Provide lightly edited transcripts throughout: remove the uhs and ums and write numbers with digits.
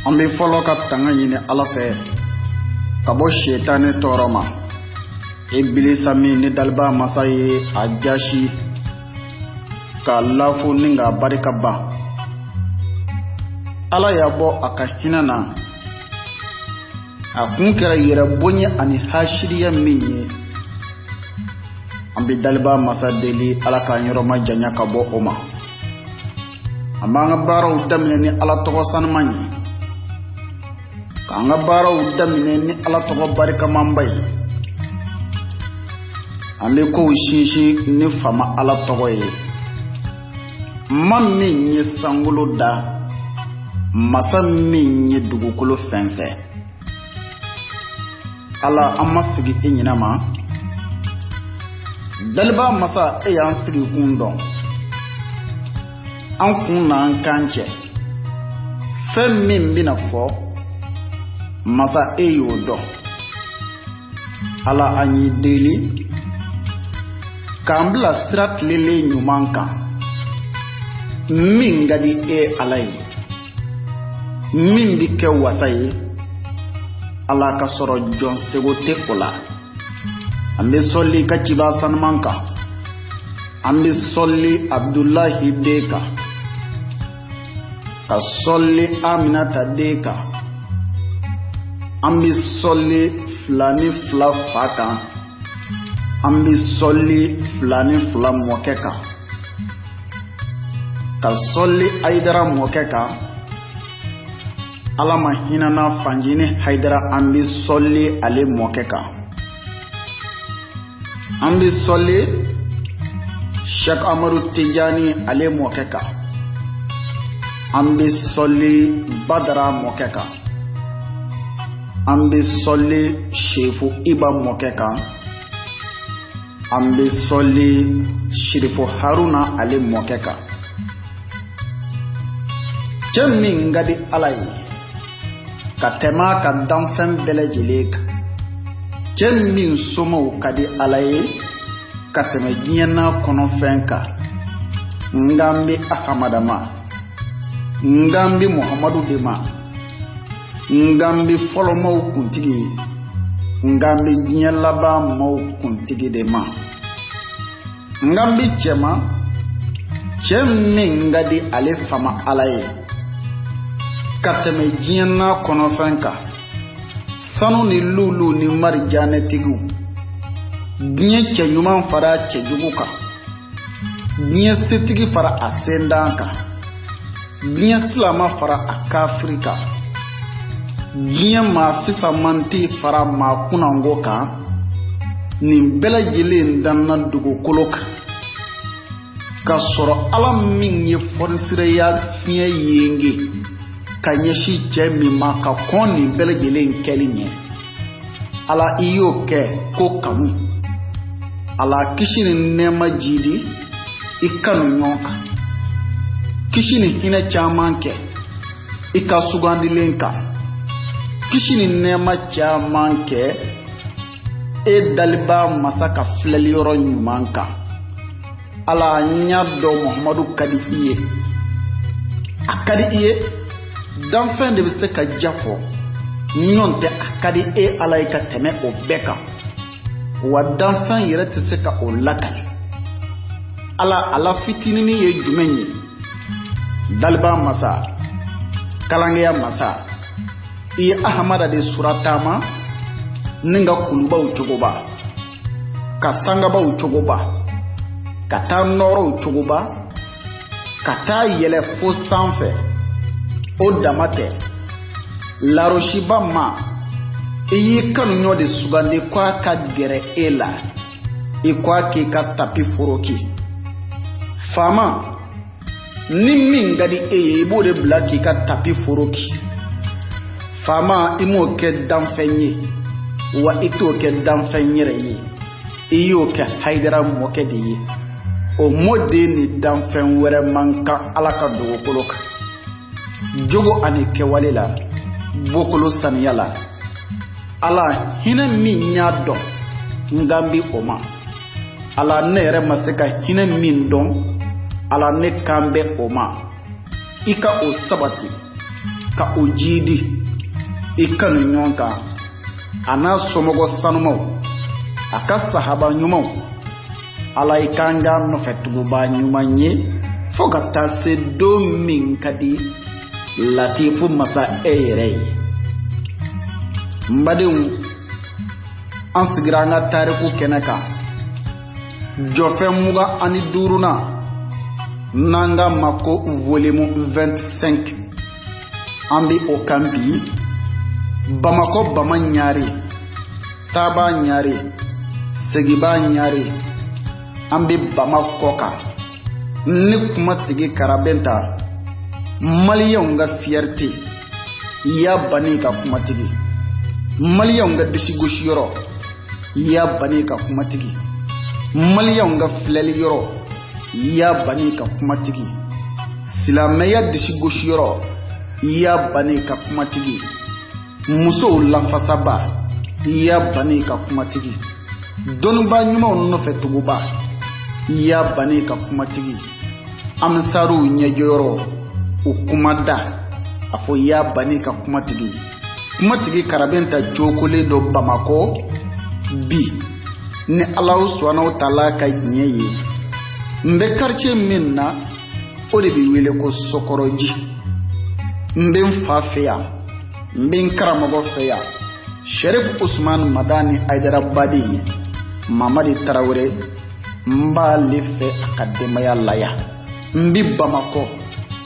An bɛ fɔlɔ ka tanga ɲini Ala fɛ ka bɔ shetani tɔɔrɔ ma. Ibilisa min ni daliba masa ye a jasi ka lafo ni ka barika ban. Ala y'a bɔ a ka hinɛ na. A kun kɛra yɛrɛ bonya ani hasiriya min ye. An bɛ daliba masa deli Ala k'an yɔrɔ ma janya ka bɔ o ma. An b'an ka baaraw daminɛ ni Ala tɔgɔ sanuman ye. K'an ka baaraw daminɛ ni Ala tɔgɔ barikamanba ye. An bɛ kow sinsin ni fama Ala tɔgɔ ye. Ma min ye sankolo da, masa min ye dugukolo fɛnsɛ. Ala an ma sigi e ɲinɛ ma. Daliba masa e y'an sigi kun dɔn. An kun n'an kan cɛ. Fɛn min bɛna fɔ masa e y'o dɔn. Ala an y'i deli k'an bila sira tilelen ɲuman kan. Min ka di e Ala ye. Min bi kɛ wasa ye. Ala ka sɔrɔ jɔn sego tɛ o la. An bɛ sɔli ka ciba sanuman kan. An bɛ sɔli Abdulahi den kan. Ka sɔli Aminata den kan. An bɛ sɔli filani fila fa kan. An bɛ sɔli filani fila mɔkɛ kan. Ka sɔli Ayidara mɔkɛ kan. Ala ma hinana Fanjini Hayidara an bɛ sɔli ale mɔkɛ kan. An bɛ sɔli Sheikh Amadu Tijani ale mɔkɛ kan. An bɛ sɔli Badara mɔkɛ kan. An bɛ sɔli Shefu Iba mɔkɛ kan. An bɛ sɔli Shirifu Haruna ale mɔkɛ kan. Cɛ min ka di Ala ye ka tɛmɛ a ka danfɛn bɛɛ lajɛlen kan. Cɛ min somɔgɔw ka di Ala ye ka tɛmɛ diɲɛ n'a kɔnɔfɛn kan. Ngan bɛ Ahamada ma. Ngan bɛ Muhamadu de ma. Ngan bɛ fɔlɔ maaw kuntigi. Ngan bɛ diɲɛ laban maaw kuntigi de ma. Ngan bɛ cɛ ma. Cɛ min ka di ale fama Ala ye ka tɛmɛ diɲɛ n'a kɔnɔfɛn kan. Sanu ni lulu ni marijanɛtigiw. Diɲɛ cɛ ɲuman fara cɛ jugu kan. Diɲɛ setigi fara a sendan kan. Diɲɛ silama fara a kafiri kan. Diɲɛ maa fisamanti fara maa kunango kan. Nin bɛɛ lajɛlen danna dugukolo kan. Ka sɔrɔ Ala min ye fɔnisiraya fiɲɛ yenge ka ɲɛsin cɛ min ma ka kɔn nin bɛɛ lajɛlen kɛli ɲɛ. Ala i y'o kɛ ko kanu. Ala kisi ni nɛɛma jidi i kanu ɲɔgɔn kan. Kisi ni hinɛ caman kɛ i ka sugandilen kan. Kisi ni nɛɛma caman kɛ e daliba masa ka filɛli yɔrɔ ɲuman kan. Ala n y'a dɔn Muhamadu ka di i ye. A ka di i ye. Danfɛn de bɛ se ka ja fɔ. Ɲɔn tɛ a ka di e Ala ye ka tɛmɛ o bɛɛ kan. Wa danfɛn yɛrɛ tɛ se ka o lakale. Ala fitinini ye jumɛn ye? Daliba masa, kalangeya masa, i ye Ahamada de suratama ni ka kulubaw cogoba, ka sangabaw cogoba, ka taa nɔrɔw cogoba, ka taa yɛlɛ fo sanfɛ. O dama tɛ. Laroshiba ma i y'i kanu ɲɔ de sugandi ko a ka gɛrɛ e la. I ko a k'i ka tapi foroki. Faama ni min ka di e ye i b'o de bila k'i ka tapi foroki. Faama i m'o kɛ danfɛn ye wa i t'o kɛ danfɛn yɛrɛ ye. I y'o kɛ Hayidara mɔkɛ de ye. O mɔden ni danfɛn wɛrɛ man kan Ala ka dugukolo kan. Jogo ani kɛwale la, bokolo saniya la. Ala hinɛ min y'a dɔn ngan bi o ma. Ala ne yɛrɛ ma se ka hinɛ min dɔn. Ala ne kan bɛ o ma. I ka o sabati. ka ojidi ikanu nyonka ana somogo sanumo aka sahaba nyumo ala ikanga no fetugo ba nyumanye fogata se do min kadi latifu masa eyere mbadin an sigranga tariku keneka jofe muga ani duruna nanga mako volume 25 ambi okambi Bamako bama nyari taba nyari segiba nyari ambi Bamako ka ni kuma tigi karabenta maliyon ga fierté ya bani ka kuma tigi maliyon ga disigoshi yoro ya bani ka kuma tigi maliyon ga filali yoro ya bani ka kuma tigi silameya disigoshi yoro ya bani ka kuma tigi muso lafasaba ya bani ka kuma tigi donba nyuma no fetuguba ya bani ka kuma tigi amsaru nyejoro ukumada afo ya bani ka kuma tigi karabenta chokole do Bamako bi ni Allah subhanahu wa ta'ala ka nyeye mbe quartier minna o de bi wele ko Sokoroji mbe mfafia mbin karamogo feya Sharif Usman Madani Hyderabadi Mamadi Traore mba lefe akademaya laya mbi Bamako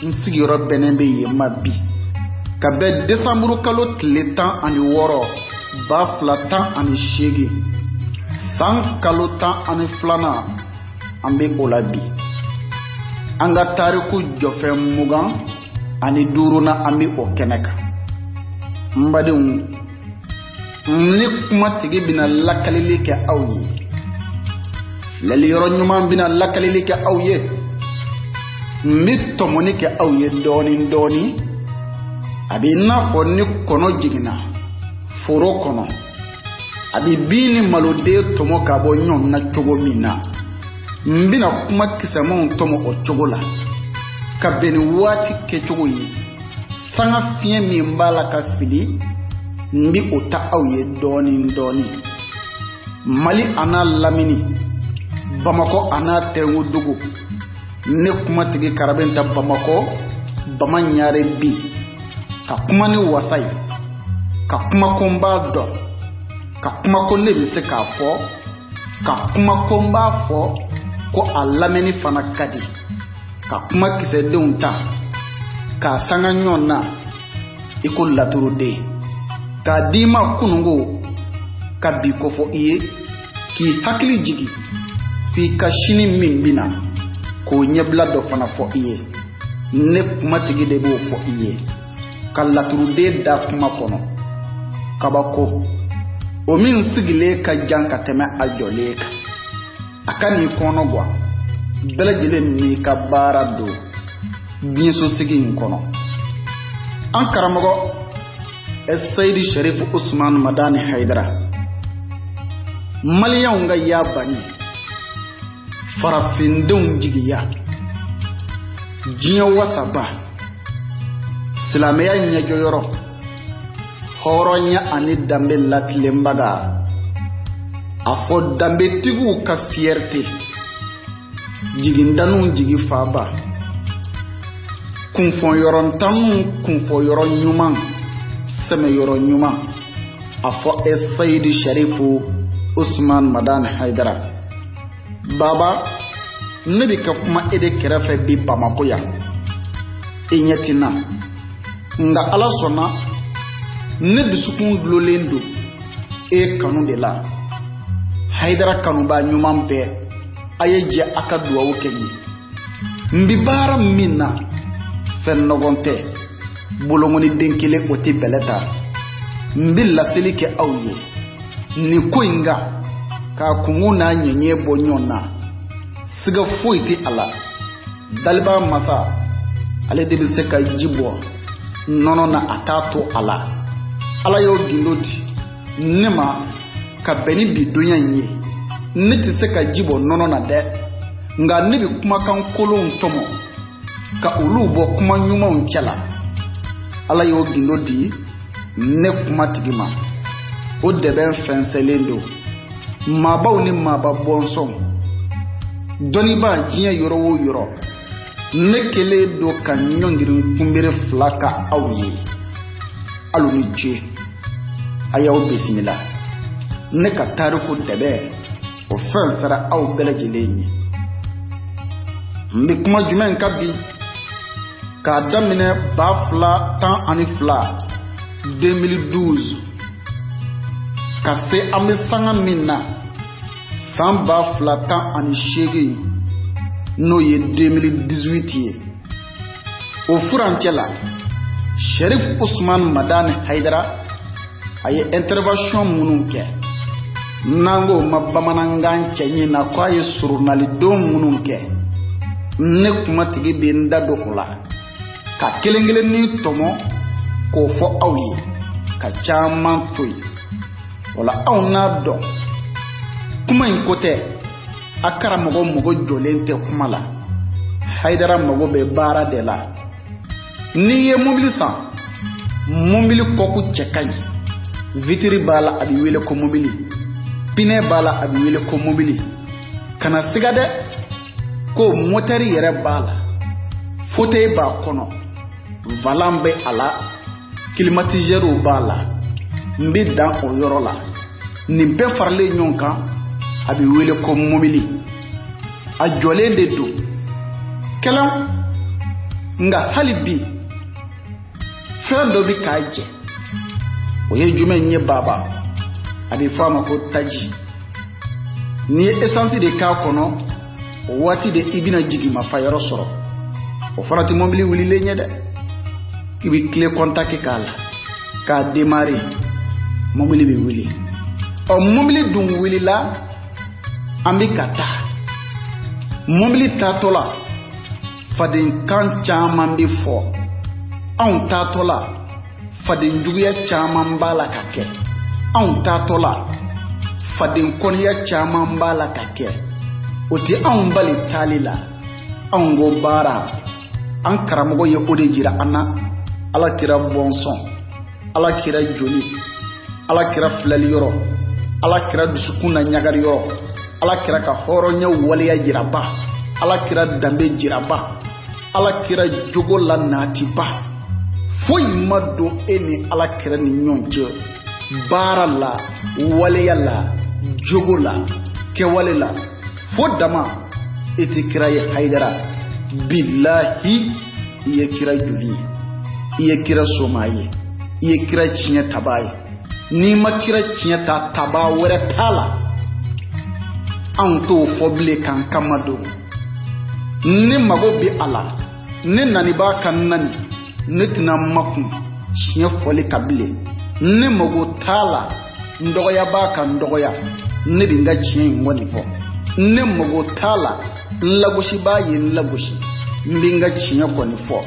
nsigiro benembe yemabi kabe Desembre kalo tletan ani woro ba flatan ani shegi san kalo tan ani flana ambe olabi anga tariku jofe mugan ani duruna ambe okeneka mbadin ni kuma tigi bina lakalili ke awye lali yoro nyuma bina lakalili ke awye mi tomoni ke awye doni abi nafo ni kono jigina foro kono abi bini malode tomo kabo nyon na chogo mina mbina kuma kisamon tomo o chogo la kabeni wati ke chogo yi sanga fie mi mbala ka fili mbi ota awye doni mali ana lamini Bamako ana tengu dugu ne kuma tigi karabenta Bamako bamanyare bi ka kuma ni wasai ka kuma komba do ka kuma ko ne bi se ka fo ka kuma komba fo ko alameni fana kadi ka kuma kise deunta ka sanga nyonna iko laturude ka dima kunungo ka bi ko fo iye ki hakili jigi fi ka shini mimbina ko nyebla do fana fo iye ne kuma tigi de bo fo iye ka laturude da kuma kono kabako o min sigile ka janka teme aljoleka akani kono gwa belajile ni ka barado bienso sigin kono an karamogo Sayyidi Sharif Usman Madani Haidara maliyan nga ya bani farafindun jigiya jiya wasaba silameya nya joyoro horonya ani dambe latlembaga afo dambe tigu ka fierté jigindanu jigi faba kunfon yoron tam kunfon yoron nyuman seme yoron nyuman afo Sayyidi Sharifu Usman Madan Haidara baba nabi ka kuma ede kerafe bi Bamako ya inyetina nga ala sona ne dusukun lolendo e kanu de la Haidara kanu ba nyuman be ayeje aka duwa kenyi mbi bara minna fen nogonte bolongoni denkele oti beleta mbi laseli ke awye ni koinga ka kunguna nyenye bonyona siga foiti ala dalba masa ale de se ka jibo nono na atato ala yo gindoti nema ka beni bidunya nye niti se ka jibo nono na de nga nibi kuma kan kolon tomo ka ulubo kuma nyuma unchela ala y'o gindo di ne kuma tigi ma o de bɛ fɛnsɛlen don maabaw ni maaba bɔnsɔn dɔnnibaa diɲɛ yɔrɔ o yɔrɔ ne kelen don ka ɲɔngirin kunbere 2 ka aw ye alu ni ce a y'aw bisimila ne ka tariku dɛbɛ o fɛn sara aw bɛɛ lajɛlen ye n bɛ kuma jumɛn ka bi k'a daminɛ 2012 2012 ka se an bɛ sanga min na san 2018 n'o ye 2018 ye o furancɛ la Sherif Usman Madani Haidara a ye intervention minnu kɛ n'an ko ma bamanankan cɛɲi na ko a ye surunalidon minnu kɛ ne kumatigi bɛ n da don o la ka kelen kelen ni tɔmɔ k'o fɔ aw ye ka caman to yen wala aw n'a dɔn kuma in ko tɛ a karamɔgɔ mago jɔlen tɛ kuma la Haidara mago bɛ baara de la n'i ye mobili san mobili kɔku cɛ ka ɲi vitiri b'a la a bɛ wele ko mobili pinɛ b'a la a bɛ wele ko mobili kana siga dɛ ko motɛri yɛrɛ b'a la fauteuil b'a kɔnɔ volant bɛ a la climatiseur b'a la n bɛ dan o yɔrɔ la nin bɛɛ faralen ɲɔgɔn kan a bɛ wele ko mobili a jɔlen de don kɛlɛ nka hali bi fɛn dɔ bɛ k'a jɛ o ye jumɛn ye baba a bɛ fɔ a ma ko taji n'i ye essence de k'a kɔnɔ o waati de i bɛna jigin mafa yɔrɔ sɔrɔ o fana tɛ mobili wulilen ye dɛ i bɛ clé contact k'a la k'a démarrer mobili bɛ wuli ɔ mobili dun wulila an bɛ ka taa mobili taatɔ la fadenkan caman bɛ fɔ anw taatɔ la faden juguya caman b'a la ka kɛ anw taatɔ la faden kɔniya caman b'a la ka kɛ o tɛ anw bali taali la anw ko baara an karamɔgɔ ye o de jira an na ala kira bɔnsɔn ala kira joli ala kira filali yɔrɔ ala kira dusukun na ɲagari yɔrɔ ala kira ka hɔrɔnya waleya jiraba ala kira danbe jiraba ala kira jogo la naatiba foyi ma don e ni ala kira ni ɲɔgɔn cɛ baara la waleya la jogo la kɛwale la fo dama e tɛ kira ye Haidara bilahi i ye kira joli ye i ye kira soma ye i ye kira tiɲɛ taba ye n'i ma kira tiɲɛ ta taba wɛrɛ t'a la anw t'o fɔ bilen k'an kama don ne mago bɛ a la ne nani b'a ka nani ne tɛna makun tiɲɛ fɔli ka bilen ne mago t'a la n dɔgɔya b'a ka n dɔgɔya ne bɛ n ka tiɲɛ in kɔni fɔ ne mago t'a la n lagosi b'a ye n lagosi n bɛ n ka tiɲɛ kɔni fɔ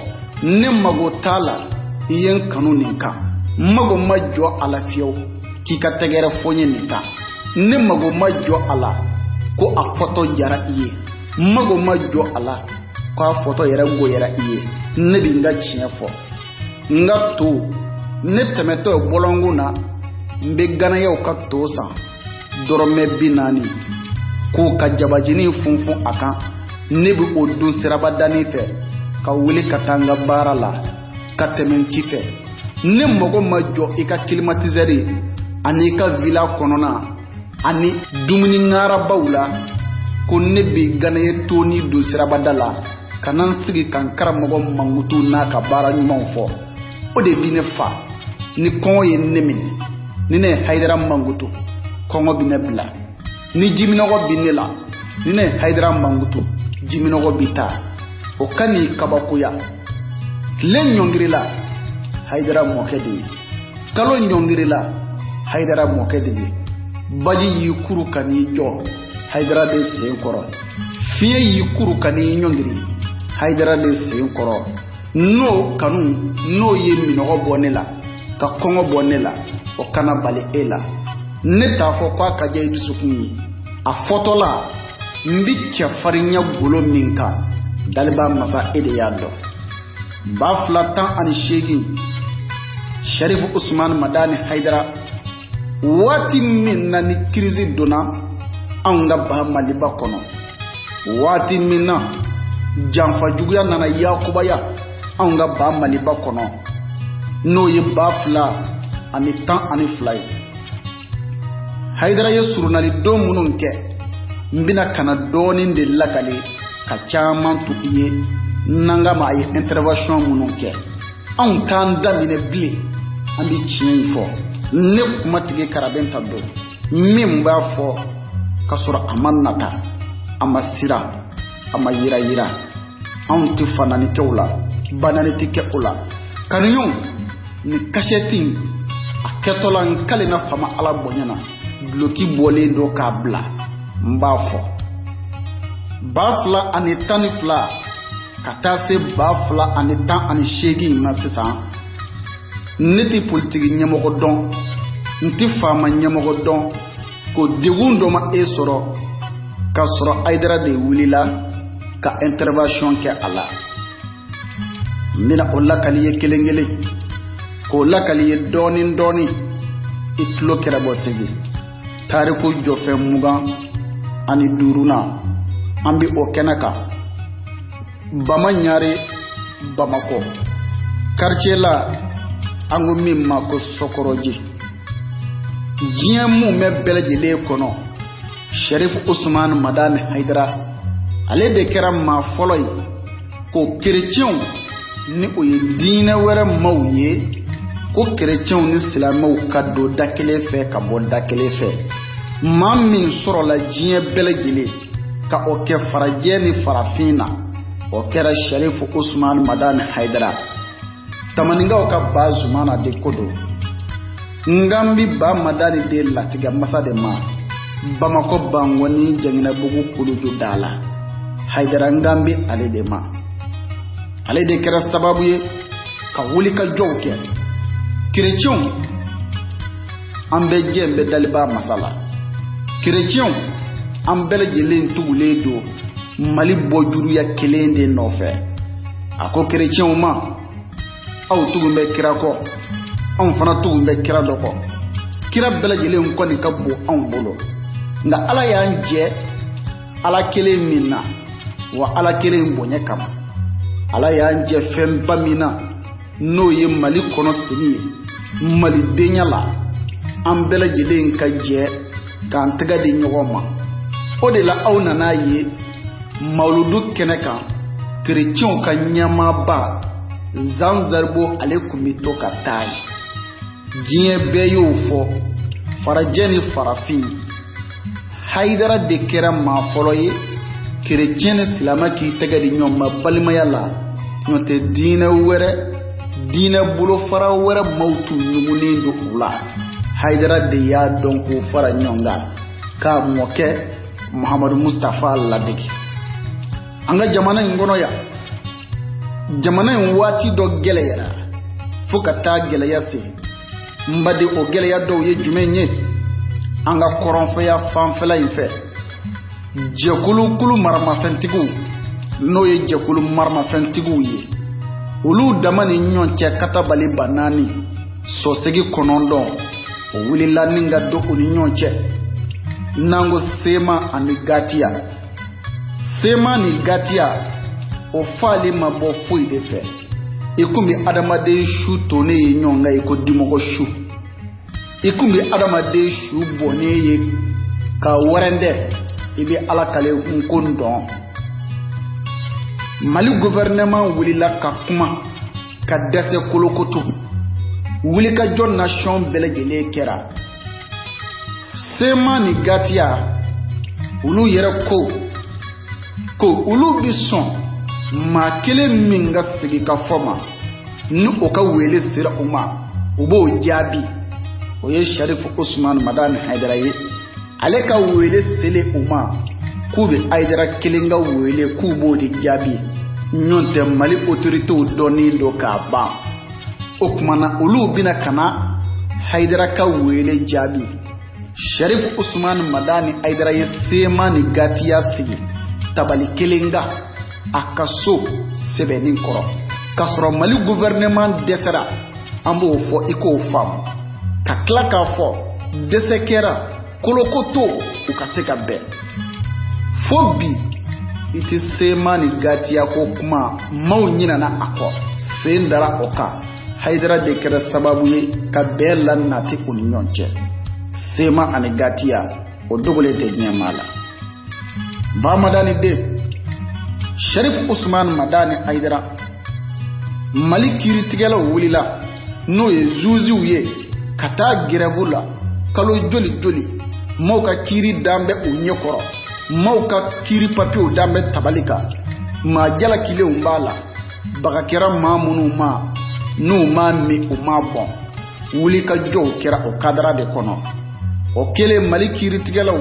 ne mago t'a la i ye n kanu nin kan n mago ma jɔ a la fiyewu k'i ka tɛgɛrɛ fɔ n ye nin kan ne mago ma jɔ a la ko a fɔtɔ jara i ye n mago ma jɔ a la ko a fɔtɔ yɛrɛ goyara i ye ne bɛ n ka tiɲɛ fɔ n ka to ne tɛmɛtɔ ye bɔlɔnkun na n bɛ ganayaw ka to san dɔrɔmɛ 40 k'o ka jabajinin funfun a kan ne bɛ o dun sirabadanin fɛ ka wuli ka taa n ka baara la ka tɛmɛ n ci fɛ ne mago ma jɔ i ka climatiseur ani i ka villa kɔnɔna ani dumuni ŋarabaw la ko ne bɛ ganaye toni dun sirabada la ka na n sigi ka n karamɔgɔ mankutu n'a ka baara ɲumanw fɔ o de bi ne fa ni kɔngɔ ye ne minɛ ni ne ye Haidara mankutu kɔngɔ bɛ ne bila ni jiminɔgɔ bɛ ne la ni ne ye Haidara mankutu jiminɔgɔ bɛ taa o ka n'i kabakoya tile ɲɔngiri la Haidara mɔkɛ de ye kalo ɲɔngiri la Haidara mɔkɛ de ye baji y'i kuru ka n'i jɔ Haidara de sen kɔrɔ fiɲɛ y'i kuru ka n'i ɲɔngiri Haidara de sen kɔrɔ n'o kanu n'o ye minɔgɔ bɔ ne la ka kɔngɔ bɔ ne la o kana bali e la ne t'a fɔ k'a ka diya i dusukun ye a fɔtɔla n bɛ cɛfarinya golo min kan daliba masa e de y'a dɔn 2018 Sharif Usman Madani Haidara wati minna ni crise dona anga ba Maliba kono wati minna janfa juguya nana yakubaya anga ba Maliba kono no ye bafla ani tan ani fly Haidara ye surunali do munun ke mbina kana doni de lakale ka chaman tu iye nanga ma ye intervention munun ke an kan damine bile ambi chien fo ne kuma tige karabenta do min ba fo kasura amannata amasira amayira yira an ti fanani kewla banani tike ula kaniyum ni kashetin aketolan kalina fama ala bonyana bloki bole do kabla mbafo bafla ani tanifla kata se bafla ani tan ani shegi masisa niti politique nyamogo don nti fama nyamogo don ko degundo ma esoro ka soro Haidara de wulila ka intervention ke ala mina olla kaliye kelengele ko lakaliye doni itlo kerabo segi tariku jofe muga ani duruna ambi o kenaka bama nyare Bamako quartier la angu mimma ko sokoroji jiemu me belejele kono Sharif Usman Madani Haidara ale de keram ma foloy ko chrétien ni o ye diine were mawye ko chrétien ni islamaw kaddo dakele fe ka bo dakele fe mammin soro la jie belejele ka o ke farajeni farafina o kera Sharif Usman Madani Haidara tamaninga o ka bazu mana de kodo ngambi ba Madani de latiga masade ma Bamako bangwani jangina bugu kuluju dala Haidara ngambi ale de ma ale de kera sababu ye ka wuli ka jowke chrétien ambe jembe daliba masala chrétien ambele jelen tugule do Mali bojuru ya kelende nofe ako chrétien ma aw tugumbe kira ko an fana tugumbe kira doko kira bele jelen ko ni kabbo an bolo nga ala ya nje ala kele minna wa ala kele mbonye kama ala ya nje femba mina no ye Mali kono sini Mali denyala an bele jelen ka je kan taga de nyogoma o de la aw nana ye mauludu keneka chrétien ka nyama ba zanzarbo alekumito ka tai jie beyo fo farajeni farafin Haidara de kera ma foloye chrétien islama ki tagadi nyoma balmayala nyote dina were dina bulo fara were mautu nyumulindo ula Haidara de ya donko fara nyonga ka moke Muhammad Mustafa Ladiki anga jamana ngono ya jamana wati do geleyara fuka ta geleya se mbade o geleya do ye jumenye anga koronfo ya fanfela infe jekulu kulu marma fentigu no ye jekulu marma fentigu ye ulu damani nyonche katabali banani so segi konondo o wili laninga do uni nyonche nango sema anigatia sema ni gatia o fali mabo fui de fe ikumbi adamade shu tone ye nyonga iko dimoko shu ikumbi adamade shu bone ye ka warende ibi alakale nkondon Mali gouvernement wuli la ka kuma ka dese kolokoto wuli ka jon nation belejele kera sema ni gatia ulu yere ko ulu bison ma kele minga sigi ka foma ni o ka wele sira uma ubo jabi o ye Sharif Usman Madani Haidara ye ale ka wele sele uma kube Haidara kelenga wele kubo de jabi nyonte Mali autorité o doni do ka ba o kumana ulu bina kana Haidara ka wele jabi Sharif Usman Madani Haidara ye sema ni gatia sigi tabali kelenga akaso sebenin koro kasro Mali gouvernement desera an b'o fɔ i k'o faamu ka tila k'a fɔ dɛsɛ kɛra kolokoto u ka se ka bɛn fo bi i tɛ sema ni gatiya ko kuma maaw ɲinana a kɔ sen dara o kan Haidara de kɛra sababu ye ka bɛn la nati u ni ɲɔgɔn cɛ sema ani gatiya o dogolen tɛ diɲɛ maa la ba Madani den Sharif Usman Madani Haidara Mali kiiritigɛlaw wulila n'o ye zuziw ye ka taa grève la kalo joli maaw ka kiiri dan bɛ u ɲɛkɔrɔ maaw ka kiiri papiyew dan bɛ tabali kan maa jalakilenw b'a la baga kɛra maa minnu ma n'u ma min u ma bɔn wuli ka jɔw kɛra o kadara de kɔnɔ o kɛlen Mali kiiritigɛlaw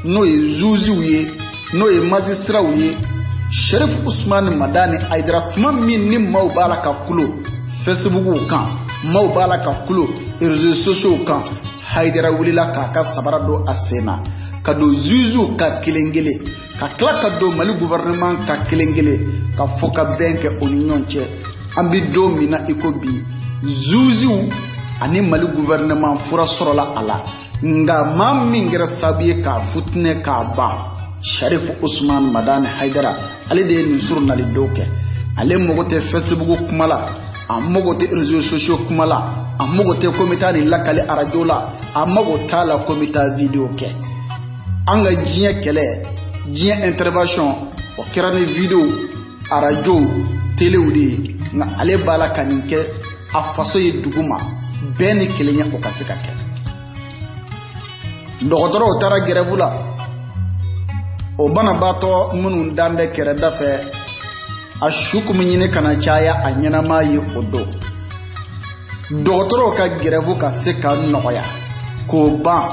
n'o ye zuziw ye n'o ye magistraw ye Sharif Usman Madani Haidara tuma min ni maaw b'a la ka kulo Facebook kan maaw b'a la ka kulo réseaux sociaux kan Haidara wulila k'a ka sabara don a sen na ka don zuziw ka kelen-kelen ka tila ka don Mali gouvernement ka kelen-kelen ka fɔ ka bɛn kɛ o ni ɲɔgɔn cɛ an bi don min na i ko bi zuziw ani Mali gouvernement fura sɔrɔla a la nka maa min kɛra sababu ye k'a futinɛ k'a ban Sharif Usman Madani Haidara ale de ye nin journal dɔw kɛ ale mago tɛ Facebook kuma la a mago tɛ réseaux sociaux kuma la a mago tɛ ko bɛ taa nin lakali radio la a mago t'a la ko bɛ taa video kɛ an ka diɲɛ kɛlɛ diɲɛ intervention o kɛra ni video radio telew de ye nka ale b'a la ka nin kɛ a faso ye dugu ma bɛɛ ni kelenya o ka se ka kɛ dɔgɔtɔrɔw taara grève la o banabaatɔ minnu dan bɛ kɛrɛda fɛ a su kun bɛ ɲini kana caya a ɲɛnama ye o don dɔgɔtɔrɔw ka grève ka se ka nɔgɔya k'o ban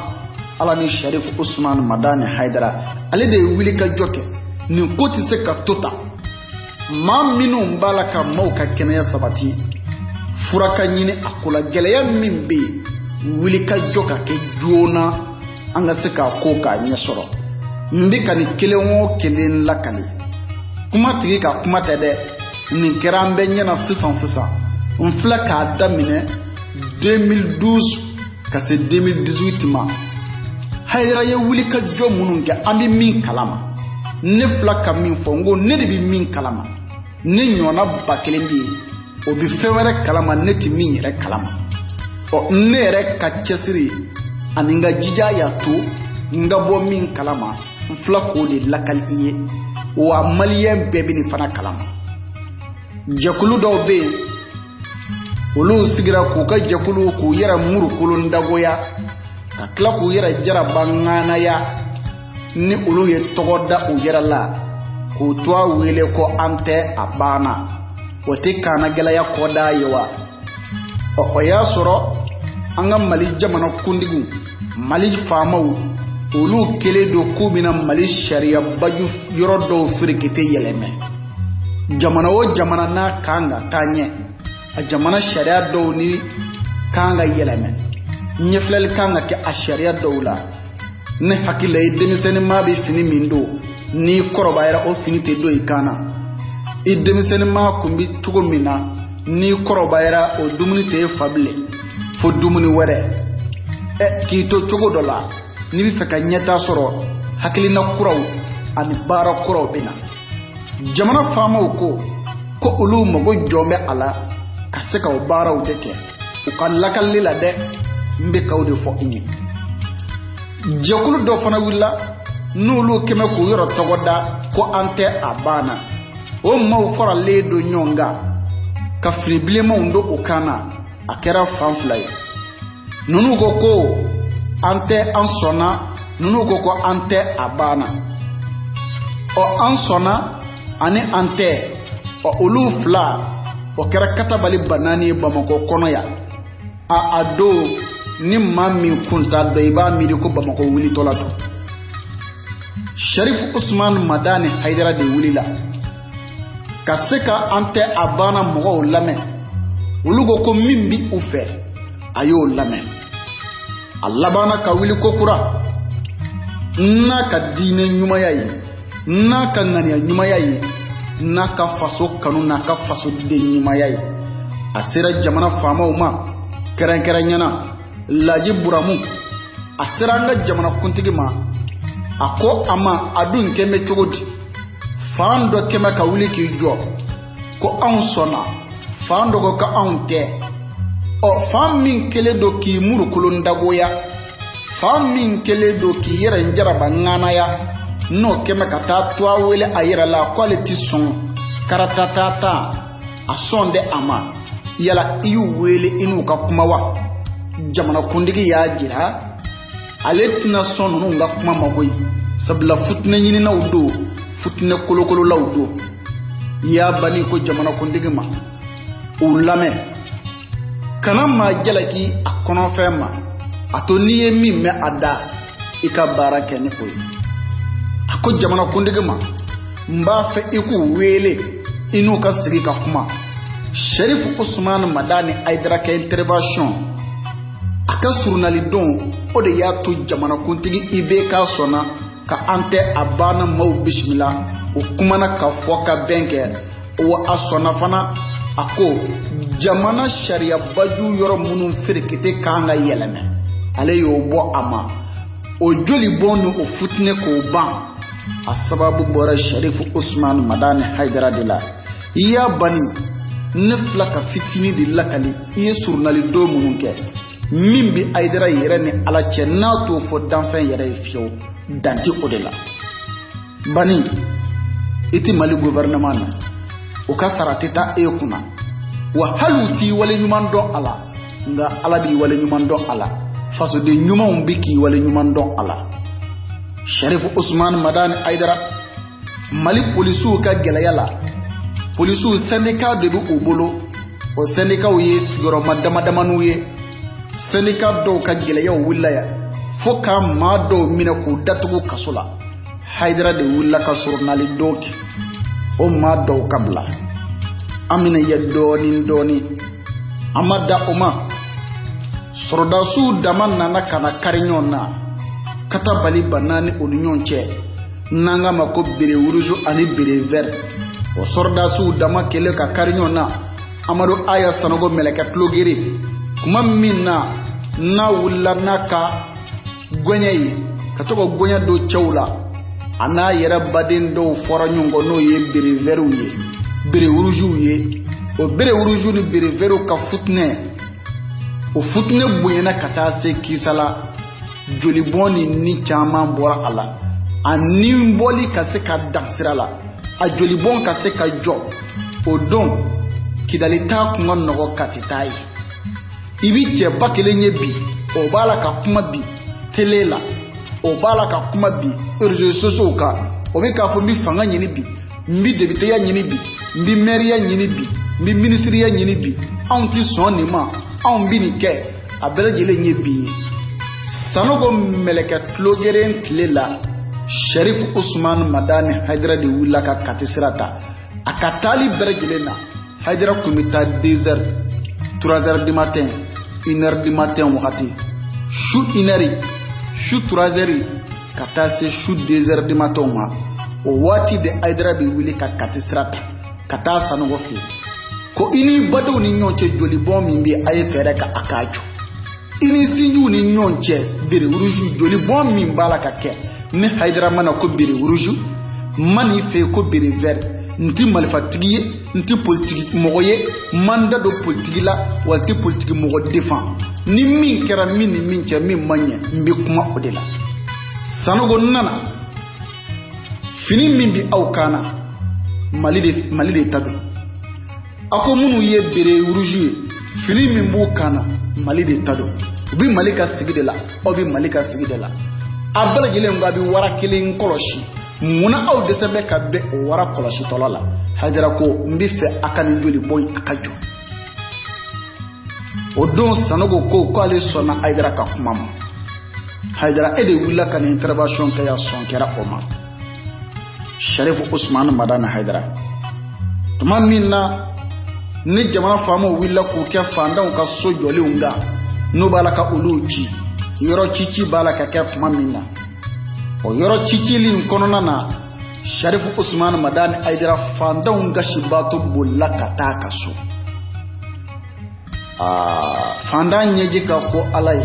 ala ni Sharif Usman Madani Haidara ale de ye wuli ka jɔ kɛ nin ko tɛ se ka to tan maa minnu b'a la ka maaw ka kɛnɛya sabati fura ka ɲini a ko la gɛlɛya min bɛ yen wuli ka jɔ ka kɛ joona an ka se k'a ko k'a ɲɛ sɔrɔ n bɛ ka nin kelen o kelen lakali kuma tigi ka kuma tɛ dɛ nin kɛra an bɛ ɲɛna sisan n filɛ k'a daminɛ 2012 ka se 2018 ma Haidara ye wuli ka jɔ minnu kɛ an bɛ min kalama ne filɛ ka min fɔ n ko ne de bɛ min kalama ne ɲɔgɔnna ba kelen bɛ yen o bɛ fɛn wɛrɛ kalama ne tɛ min yɛrɛ kalama ne yɛrɛ ka cɛsiri ani n ka jija y'a to n ka bɔ min kalama n filɛ k'o de lakali i ye wa maliyɛn bɛɛ bɛ nin fana kalama jɛkulu dɔw bɛ yen olu sigira k'u ka jɛkulu k'u yɛrɛ murukolon dagoya ka tila k'u yɛrɛ jaraba ŋanaya ni olu ye tɔgɔ da u yɛrɛ la k'u to a wele ko an tɛ a banna o tɛ kaana gɛlɛya kɔ da ye wa o y'a sɔrɔ an ka Mali jamana kuntigiw Mali faamaw olu kelen don k'u bɛna Mali sariya baju yɔrɔ dɔw firikete yɛlɛmɛ jamana o jamana n'a kan ka taa ɲɛ a jamana sariya dɔw ni kan ka yɛlɛmɛ ɲɛfilɛli kan ka kɛ a sariya dɔw la ne hakili la i denmisɛnnin maa bɛ fini min don n'i kɔrɔbayara o fini tɛ don i kan na i denmisɛnnin maa kun bɛ cogo min na n'i kɔrɔbayara o dumuni tɛ e fa bilen fo dumuni wɛrɛ k'i to cogo dɔ la n'i bɛ fɛ ka ɲɛtaa sɔrɔ hakilina kuraw ani baara kuraw bɛ na jamana faamaw ko olu mago jɔn bɛ a la ka se ka o baaraw de kɛ u ka lakalili la dɛ n bɛ k'o de fɔ i ye jɛkulu dɔ fana wulila n'olu kɛmɛ k'u yɔrɔ tɔgɔ da ko an tɛ a banna o maaw faralen don ɲɔgɔn kan ka fini bilenmanw don u kan na a kɛra fan fila ye ninnu ko an tɛ an sɔnna ninnu ko an tɛ a banna an sɔnna ani an tɛ olu fila o kɛra katabali banani ye Bamakɔ kɔnɔ yan a don ni maa min kun t'a dɔn i b'a miiri ko Bamakɔ wulitɔla don Sharif Usman Madani Haidara de wulila ka se ka an tɛ a banna mɔgɔw lamɛn olu ko min bi u fɛ a y'o lamɛn a labanna ka wuli ko kura n'a ka diinɛ ɲumanya ye n'a ka ŋaniya ɲumanya ye n'a ka faso kanu n'a ka faso den ɲumanya ye a sera jamana faamaw ma kerenkerenyana laji buramu asiranga jamana kuntigi ma ako ama adun keme chogodi fando keme ka wuli ki jo ko an sona fando ko ka an te o famin kele do ki muru kulun dagoya famin kele do ki yere njara bangana ya no keme ka ta to wele ayira la quality son karatata asonde ama yala iyu wele inu ka kuma wa jamana kundigi ya jira aletina sonu nga kuma magoy sabla futna nyini na udo futna kolokolo la udo ya bani ko jamana kundigi ma ulame kana ma jalaki akono fema atoniye mi me ada ika baraka ni koy ako jamana kundigi ma mba fe iku wele inu ka sigi ka kuma Sharif Ousmane Madani Aidara ka intervention aka surnali don o de ya to jamana kuntigi ibe ka sona ka ante abana mau bismillah o kumana ka foka benke o asona fana ako jamana sharia baju yoro munun firkite kanga yeleme ale yo bo ama o joli bonu o futne ko ban asababu bora Sharif Ousmane Madani Aidara de la ya bani nefla ka fitini de lakali iye surnali do mununke mimbi Aidara yere ni ala che na to fo danfen yere fio danti odela bani iti mali gouvernement na o ka saratita e kuna wa haluti wale nyuman do ala nga ala bi wale nyuman do ala faso de nyuma mbiki wale nyuman do ala Sharif Ousmane Madani Aidara mali polisu ka gelayala polisu syndicat de bu obolo o syndicat uye sigoro madama nuye syndicat do ka gelaya wulaya foka ma do mina ko datugo kasula Haidara de wulla ka surnali doki o ma do kabla amina ya doni amada oma sordasu damanna na kana karinyona kata bali banani onyonche nanga mako bere wuruju ani bere ver o sordasu dama kele ka karinyona amado aya sanogo meleket logere kuma minna na wulla naka gwenyi katoko gwenya do chawla ana yera badin do fora nyongo no ye bere veru ye bere wuruju ye o bere wuruju ni bere veru ka futne o futne buyena kata se kisala joli boni ni chama bora ala ani mboli ka se ka dansirala a joli bon ka se ka job o don kidalita kuma nogo katitai ibi che bakele nyebi o bala ka kuma bi telela o bala ka kuma bi urje soso ka o be ka fo mi fanga nyini bi mbi debite ya nyini bi mbi maire ya nyini bi mbi ministre ya nyini bi on ti son ni ma on bi ni ke abere jele nyebi sanogo meleket logeren tlela Sharif Ousmane Madani Haidara de wula ka katisirata akatali bere jele na Haidara kumita 2h 3h du matin 1h du matin wakati chou 1h chou 3h kata se chou 2h du matin ma o wati de Haidara bi wili ka katisrata kata sanogo fi ko ini bado ni nyonche joli bom mbi aye fere ka akacho ini sinju ni nyonche bere wuruju joli bom mi bala ka ke ni Haidara mana ko bere wuruju mani fe ko bere ver nti malfatigi nti politique mogoye manda do politique la walti politique mogo défend ni min kera min ni min ke min manye mbi kuma odela sanogo nana fini min bi awkana mali de tadu ako munu ye bere wuruju fini min bu kana mali de tadu bi malika sigide la obi malika sigide la abala gele ngabi wara kilin koloshi muna aw de sebe ka be wara koloshi tolala Haidara ko mbi fe akani joli boy akajo o don sanogo ko ale sona Haidara ka kuma ma Haidara ede wula kan intervention ka ya son kera oma Sharif Ousmane Madani Haidara tuma minna ni jamana famo willa ko ke fanda ka so joli unga no bala ka uluchi yoro chichi bala ka ke tuma minna o yoro chichi lin konona na Sharif Ousmane Madani Aidara fanda unga shibato bolla kataka so fanda nyeji ka ko alay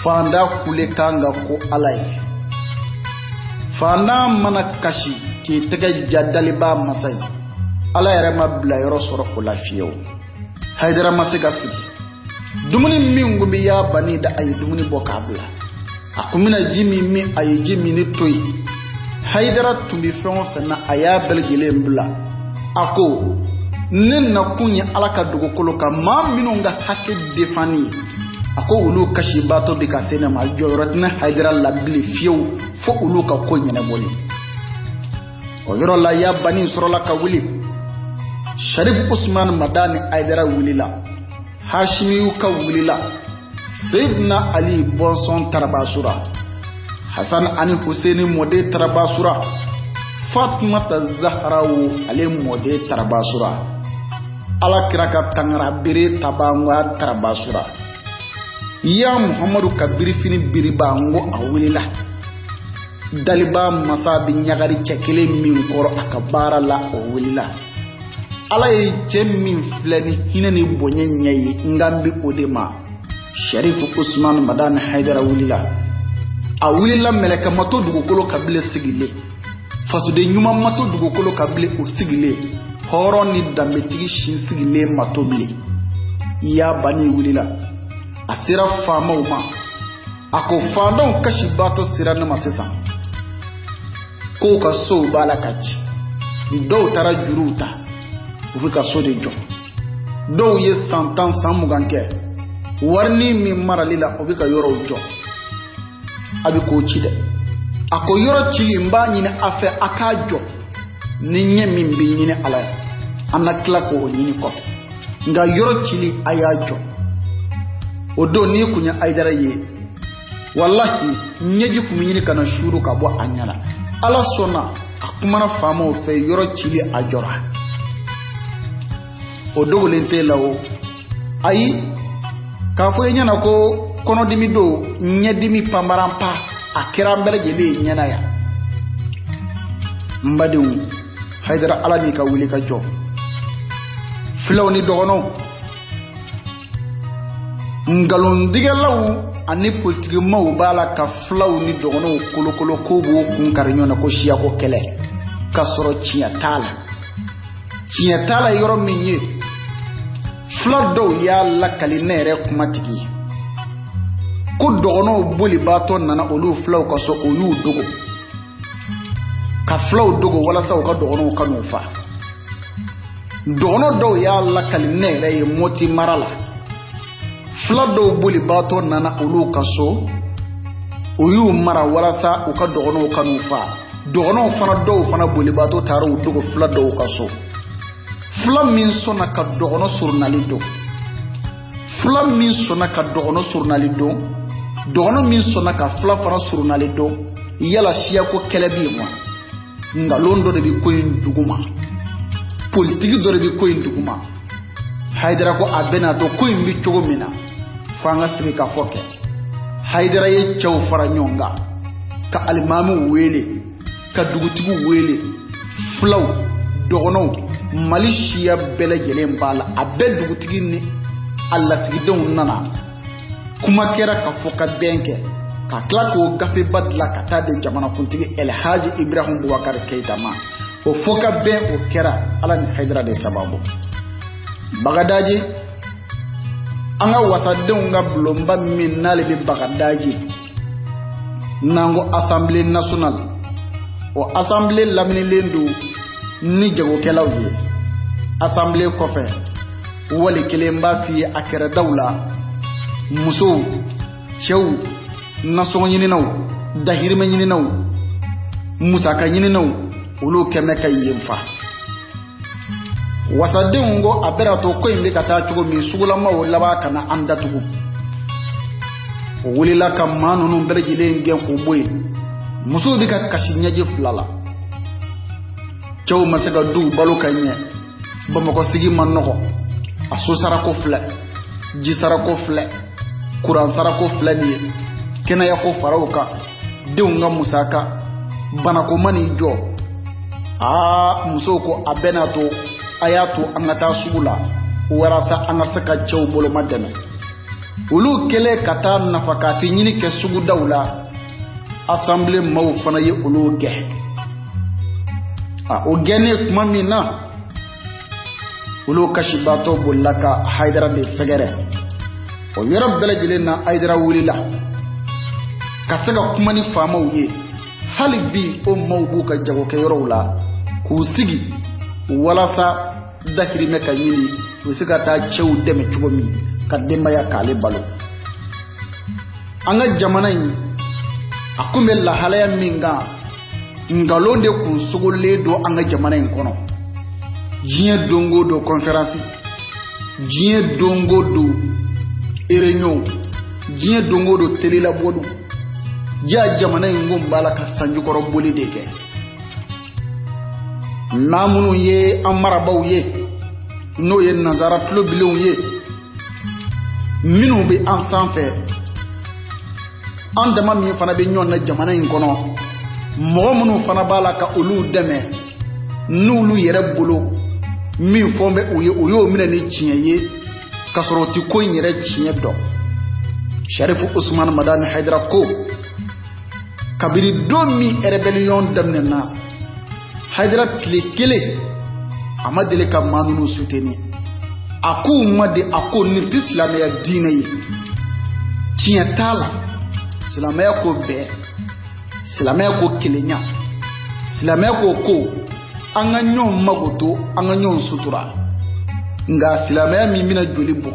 fanda kule kanga ko alay fanda mana kashi ki tege jaddali ba masay ala yare mabla yoro soro ko lafiyo haydara masiga sigi dumuni mingu bi ya bani da ay dumuni bokabla akumina jimi mi ay jimi ni toy haydara tumbi fengo fenna aya belgele mbla ako nen na kunya alaka dugo koloka ma minunga hakke defani ako ulu kashi bato bi ka sene ma joratna haydara labli fiyo fo ulu ka konya na boli o yoro la ya bani soro la ka wuli Sharif Usman Madani Aidara wulila Hashimiyu ka wulila Sayyidina Ali Bonson Tarabasura Hassan Ani Hussein Mode Tarabasura Fatima Zahra Ali Mode Tarabasura Ala kiraka tangara bire tabangwa Tarabasura Ya Muhammadu Kabiri fini biribango awulila Daliba Masabi Nyagari Chekele Minkoro akabara la awulila ala ye min filani hinani bonye nyayi ngambi odema Sharif Usman Madani Haidara wulila a wulila meleka mato dugukolo kabile sigile fasude nyuma mato dugukolo kabile o sigile horo ni dambetigi shin sigile mato bile ya bani wulila asira fama uma ako fandon kashi bato sirana masesa ko ka so bala kachi do tara juruta ufika so de jo do ye santan samuganke warni mi maralila ufika yoro jo abi ko chide ako yoro chi mba nyine afe akajo ni nye mimbi nyine ala anakla ko nyine ko nga yoro chili ayajo odo ni kunya aidara ye wallahi nyeji kumnyini kana shuru ka bo anyala ala sona akumana famo fe yoro chili ajora odo lente lawo ayi ka fo nyana ko kono dimi do nyedimi pambarampa akira mbele jeli nyana ya mbadiw haydara ala ni ka wuli ka jo filaw ni dogono ngalon digalaw ani politique maw bala ka filaw ni dogono kolokolo ko bo kun karnyona ko shiya ko kele kasoro ciya tala yoro minye flodo ya lakali nere kumatigi ko dogono boli bato nana olu flow ko so oyu dogo ka flow dogo wala sa ko dogono kanu fa dogono do ya lakali nere e moti marala flodo boli bato nana olu ka so oyu mara wala sa ko dogono kanu fa dogono fana do fana boli bato taro dogo flodo ka so Flam min sona ka dogono surnalido Flam min sona ka dogono surnalido dogono min sona ka fla fara surnalido yala siya ko kelebi mo ngalondo de bi ko induguma politique do de bi ko induguma haydara ko abena do ko imbi chogo mina fanga simi ka foke haydara ye chaw fara nyonga ka alimamu wele ka dugutigu wele flaw dogono Malaysia bele gelem bala abel dugutigi ni alla sigidon nana kuma kera ka foka benke ka kla ko gafe badla ka tade jamana kuntigi El Haji Ibrahim Boubacar Keita ma o foka ben o kera ala ni Haidara de sababu bagadaji anga wasadon nga blomba min nale be bagadaji nango Assemblée nationale o Assemblée lamini lendu ni jago kelawye Assemblée kofe wali kelemba fi akira dawla muso chew naso nyini naw dahirme nyini naw musaka nyini naw ulu kemeka yemfa wasadingo aberato ko imbe kata chugo mi sugula mawo laba kana anda tugu wuli la kam manu no berejile ngen ko boy muso bi ka kashinyaje fulala cew masaka du balu kanye bamako sigi man noko aso sarako fle ji sarako fle kuran sarako fle ni kena yako farauka deunga musaka banako mani jo musoko abenato ayato angata sugula warasa an ka se ka cɛw boloma dɛmɛ olu kɛlen ka taa nafakati ɲini kɛ sugudaw la assemblée maaw fana ye olu gɛn o gɛnnen kuma min na olu kasibaatɔ bolila ka Haidara de sɛgɛrɛ o yɔrɔ bɛɛ lajɛlen na Haidara wulila ka se ka kuma ni faamaw ye hali bi o maaw b'u ka jagokɛyɔrɔw la k'u sigi walasa dahirimɛ ka ɲini u se ka taa cɛw dɛmɛ cogo min ka denbaya k'ale balo an ka jamana in a kun bɛ lahalaya min kan ngalon de kun sogolen don an ka jamana in kɔnɔ diɲɛ don o don conférence diɲɛ don o don réunion diɲɛ don o don télé labɔdu ja jamana in ko b'a la ka sanjukɔrɔ boli de kɛ maa minnu ye an marabaw ye n'o ye nanzara tulobilenw ye minnu bɛ an sanfɛ an dama min fana bɛ ɲɔgɔn na jamana in kɔnɔ mɔgɔ minnu fana b'a la ka olu dɛmɛ n'olu yɛrɛ bolo min fɔ bɛ u ye o y'o minɛ ni tiɲɛ ye ka sɔrɔ o ti ko in yɛrɛ tiɲɛ dɔn Sharifu Usman Madani Haidara ko kabiri don min rébellion daminɛna Haidara tile kelen a ma deli ka maa ninnu soutenir a ko ma de a ko nin tɛ silamɛya diinɛ ye tiɲɛ t'a la silamɛya ko bɛɛ silamɛya ko kelenya silamɛya ko an ka ɲɔgɔn mago to an ka ɲɔgɔn sutura nka silamɛya min bɛna joli bɔ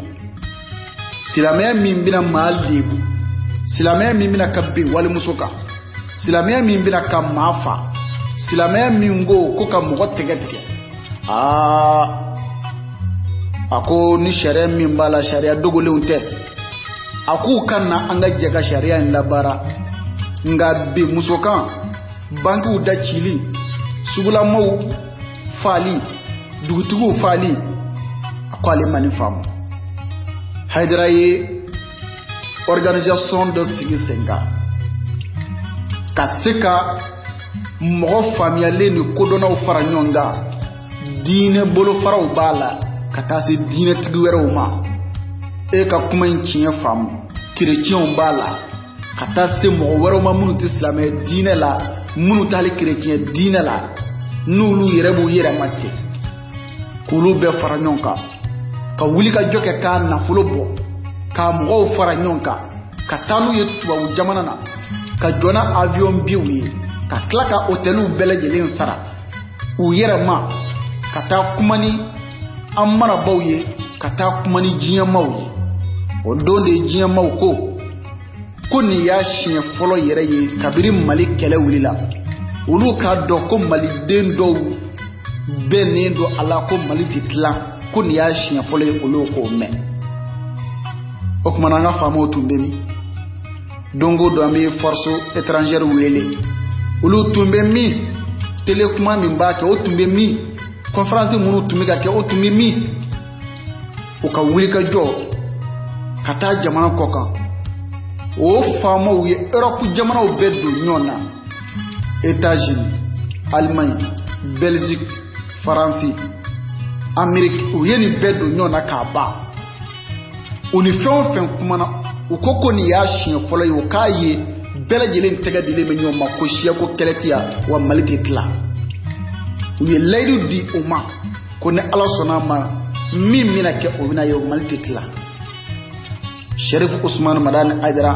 silamɛya min bɛna maa lebu silamɛya min bɛna ka bin walimuso kan silamɛya min bɛna ka maa fa silamɛya min ko ka mɔgɔ tigɛ tigɛ a ko ni sariya min b'a la sariya dogolenw tɛ a k'u ka na an ka jɛ ka sariya in labaara nka bi musokan bankiw da cili sugulamaw fali dugutigiw fali a ko ale mani faamu Haidara ye organisation dɔ sigi sen kan ka se ka mɔgɔ faamuyalen ni kodɔnnaw fara ɲɔgɔn kan diinɛ bolofaraw b'a la ka taa se diinɛtigi wɛrɛw ma e ka kuma in tiɲɛ faamu kerecɛnw b'a la ka taa se mɔgɔ wɛrɛw ma minnu tɛ silamɛ diinɛ la minnu tɛ hali kerecɛn diinɛ la n'olu yɛrɛ b'u yɛrɛ ma ten k'olu bɛɛ fara ɲɔgɔn kan ka wuli ka jɔ kɛ k'a nafolo bɔ k'a mɔgɔw fara ɲɔgɔn kan ka taa n'u ye tubabu jamana na ka jɔ na avion biw ye ka tila ka hôteliw bɛɛ lajɛlen sara u yɛrɛ ma ka taa kuma ni an marabaw ye ka taa kuma ni diɲɛmaw ye o don de diɲɛmaw ko nin y'a siɲɛ fɔlɔ yɛrɛ ye kabiri Mali kɛlɛ wulila olu k'a dɔn ko maliden dɔw bɛnnen don a la ko Mali tɛ tilan ko nin y'a siɲɛ fɔlɔ ye olu k'o mɛn o tuma na an ka faamaw tun bɛ min don o don an bɛ force étrangère wele olu tun bɛ min télé kuma min b'a kɛ o tun bɛ min conférence minnu tun bɛ ka kɛ o tun bɛ min u ka wuli ka jɔ ka taa jamana kɔ kan o faamaw ye Europe jamanaw bɛɛ don ɲɔgɔn na États-Unis Allemagne Belgique France Amérique u ye nin bɛɛ don ɲɔgɔn na k'a ban u ni fɛn o fɛn kumana u ko nin y'a siɲɛ fɔlɔ ye o k'a ye bɛɛ lajɛlen tɛgɛ dilen bɛ ɲɔgɔn ma ko siyako kɛlɛ tɛ yan wa Mali tɛ tilan u ye layidu di o ma ko ni Ala sɔnna a ma min bɛna kɛ o bɛna ye o Mali tɛ tilan Sharifu Usman Madani Haidara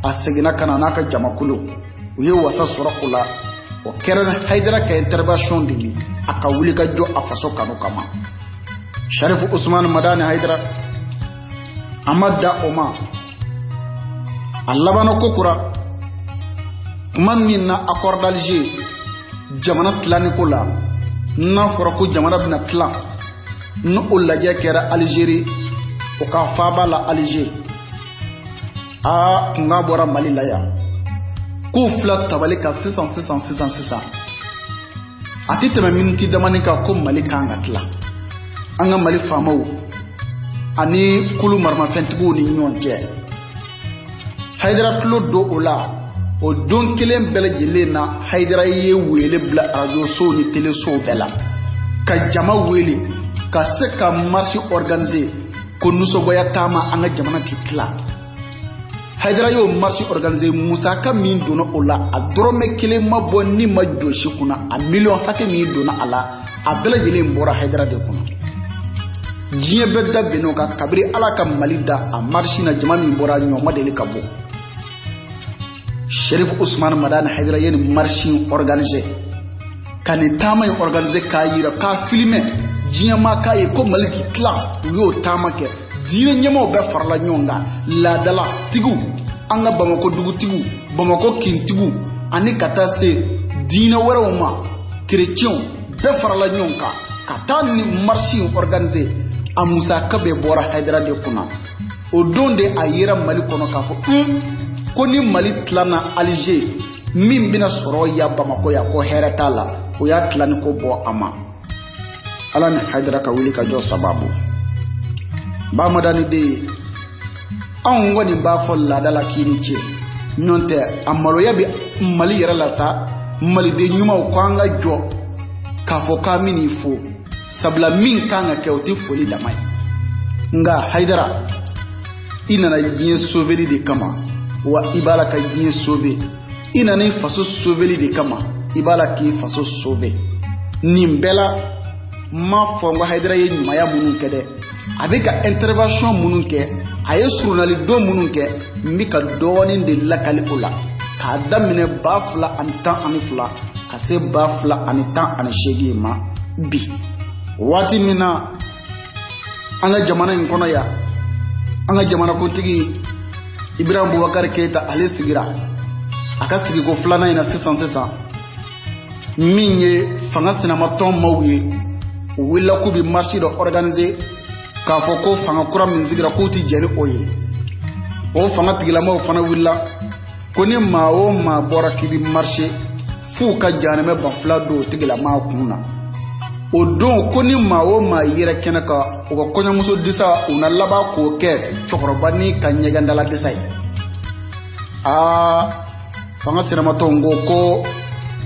a seginna ka na n'a ka jamakulu u ye wasa sɔrɔ o la o kɛra ni Haidara ka intervention de ye a ka wuli ka jɔ a faso kanu kama Sharifu Usman Madani Haidara a ma da o ma a labanna ko kura kuma min na accord d'Alger jamana tilani ko la n'a fɔra ko jamana bɛna tilan ni o lajɛ kɛra Algérie o ka faaba la Alger kunga bɔra Mali la yan k'u fila tabali kan sisan a tɛ tɛmɛ miniti damani kan ko Mali kan ka tilan an ka Mali faamaw ani kulu maramafɛntigiw ni ɲɔgɔn cɛ Haidara tulo don o la o don kelen bɛɛ lajɛlen na Haidara ye wele bila radio sow ni télé sow bɛɛ la ka jama wele ka se ka marche organiser ko nusogoya tama anga jamana kitla Haidara yo marche organiser Musa ka min dona ola a dorome kele mabo ni majo shikuna a million hake min dona ala a bela jele mbora Haidara de kuna jiye bedda beno ka kabri ala ka malida a marche na jama min mbora nyoma de kabo Sherif Ousmane Madani Haidara yen marche organiser kani tama organiser ka yira ka filmer jiye ma ka ye ko maliki kla yo tama ke dina nyama be farla nyonga la dala tigu anga Bamako dugu tigu Bamako kintigu ani kata se dina waroma chrétien be farla nyonga kata ni marche organiser a Musa Kabe bora Haidara de kuna odonde ayira Mali kono ka fo ko ni Mali tlana Alger min bina soro ya Bamako ya ko heretala o ya tlan ko bo ama ala ni Haidara ka wili ka jo sababu ba madani de an wani ba folla dala kini ce nyonte amalo yabi Mali yara la sa Mali de nyuma ko anga jo ka fo ka mini fo sabla min kanga ke oti foli da mai nga Haidara ina na jiye soveli de kama wa ibala ka jiye sove ina na faso soveli de kama ibala ki faso sove nimbela ma fo nga Haidara ye nyuma ya munun kede abika intervention munun ke aye surunali do munun ke mbika doni de lakali ula ka damine bafla antan anifla ka se bafla anitan anishegi ma bi wati mina anga jamana inkono ya anga jamana kuntigi Ibrahim Boubacar Keita ale sigira aka sigi ko flana ina 600 minye fanga sinama ton mawye willa ku bi marché do organiser ka foko fanga kura min zigira ko ti jeni oye o fanga tigila ma fana willa ko ni ma o ma bora ki bi marché fu ka jani me bafla do tigila ma kunna o don ko ni ma o ma yira kenaka o ko konya muso disa una laba ko ke chokoroba ni kanyega ndala disai fanga sinama to ngo ko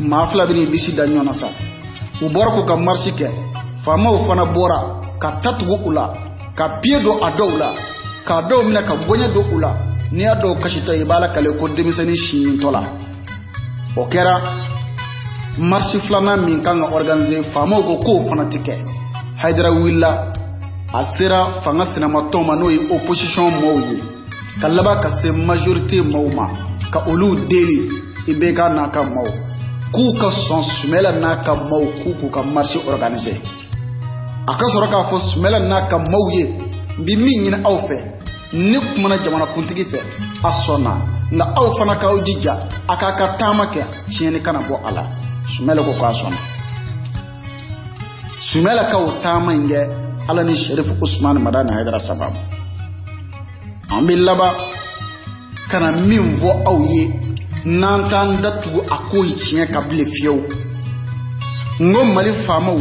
ma fla bini bisi da nyona sa u bora ko ka marché ke fama o fana bora ka tatugo ula ka piedo adowla ka do mina ka gonya do ula ni ado kashita ibala kale ko demisani shin tola o kera marche flana min kanga organiser fama ko fanatike Haidara willa asira fanga sinama toma no yi opposition mawye kalaba ka se majorité mawma ka olu deli ibeka naka maw ku ka son sumela naka maw ku ka marche organiser aka soroka fo sumela naka mawye bi min nyina awfe ni kuma na jamana kuntigi fe asona na awfana ka ujija aka ka tamake chieni kana bo ala sumela ko asona sumela ka utama inge ala ni Sherif Ousmane Madani Haidara sababu ambilaba kana min vo awye nantan datugo akoyi chien kabile fiew ngom Mali famaw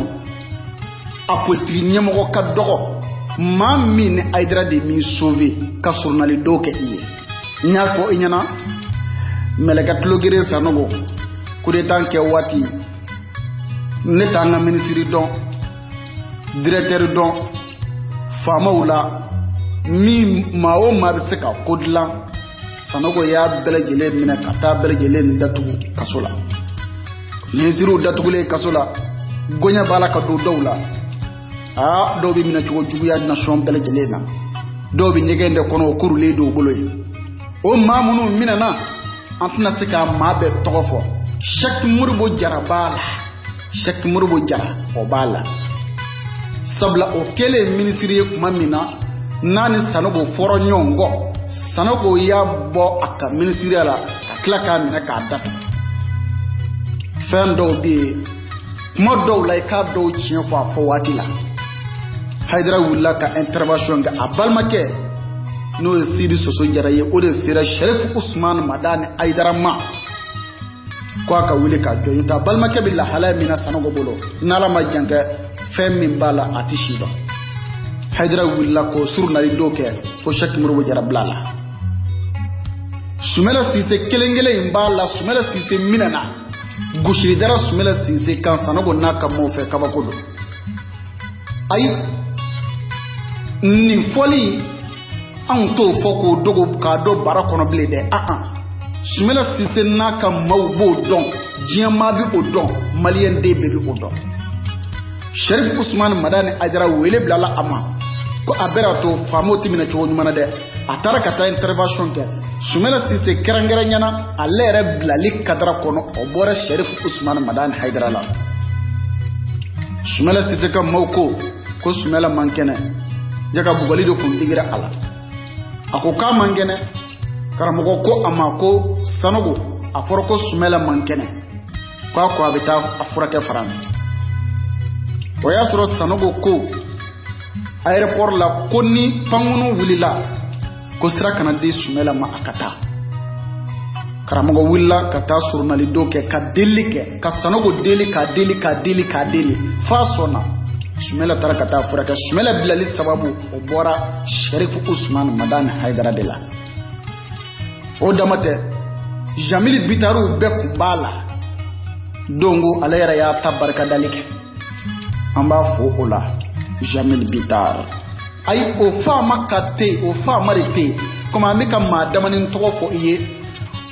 apotri nyamo ka dogo mammi ne Haidara de mi sauver ka surnali doke iye nyafo inyana melegat logere sanogo kude tanke wati ne tanga ministry don directeur don famawla mi mawo ma be seka kodla sanogo ya belejele mina kata belejele datugu kasola ministry datugule kasola gonya bala ka do dawla do bi mina chugo jugu ya nation belejele na do bi nyegende kono kurule do boloy o mamunu mina na antna seka mabe togofo chaque murbo jarabala chaque murbo jara o bala sabla o kele ministry kuma mina nani sanogo foro nyongo sanogo ya bo aka ministry ala akla ka mina ka datu fendo bi modo like ka do chien fo watila Haidara wula ka intervention ga abalmake no sidi soso jaraye o de sira Sherif Ousmane Madani Haidara ma kwa ka wuli ka joyuta balmake billa hala mina sanogo bolo nala ma janga fem bala atishiba Haidara wula ko surna doke fo shak murbo jarablala sumela sise kelengele imbala sumela sise minana gushiri dara sumela sise kan sanogo naka mo fe kabakodo ay ni foli an to foko dogo ka do bara kono ble de Soumela Cissé n'a ka mawbo don diama bi o don malien de be bi o don Sherif Ousmane Madani Aidara wele blala ama ko abera to famoti mina cho nyumana de atara kata intervention ke Soumela Cissé kerangere nyana alere blali kadra kono obora Sherif Ousmane Madani Aidara la Soumela Cissé ka mawko ko Soumela mankene jaga bugali do kun digira ala ako ka mangene karamogo ko amako sanogo aforoko Soumela mankene ko abita aforake France oya soro sanogo ko aéroport la koni pangunu wulila ko sira kana di Soumela ma akata karamogo willa kata surnali doke ka delike ka sanogo deli fa sona Soumela tarakata aforake Soumela bilali sababu obora Sherif Ousmane Madani Aidara de la o damate Jamil Bitaru be kumbala dongo alayra ya tabarka dalike amba fo ola Jamil Bitar ay o fa makate o fa marite kuma mika madamanin to fo iye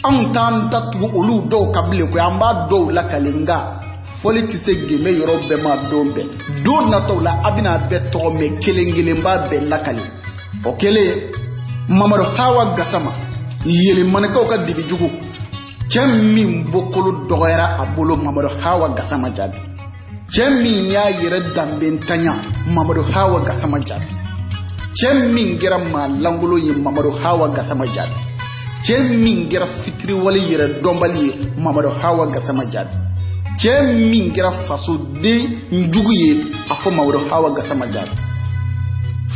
an tan tatu olu do kabile ko amba do la kalinga foli ti se geme yoro be ma dombe do na to la abina be to me kelengele mba be la kali o kele Mamadou Hawa Gassama yele manaka ka dibi jugu kemmi bokolo doyara abolo Mamadou Hawa Gassama jabi kemmi ya yere dambe tanya Mamadou Hawa Gassama jabi kemmi ngira ma langulo yi Mamadou Hawa Gassama jabi kemmi ngira fitri wali yere dombali Mamadou Hawa Gassama jabi kemmi ngira faso de njugu ye afo Mamadou Hawa Gassama jabi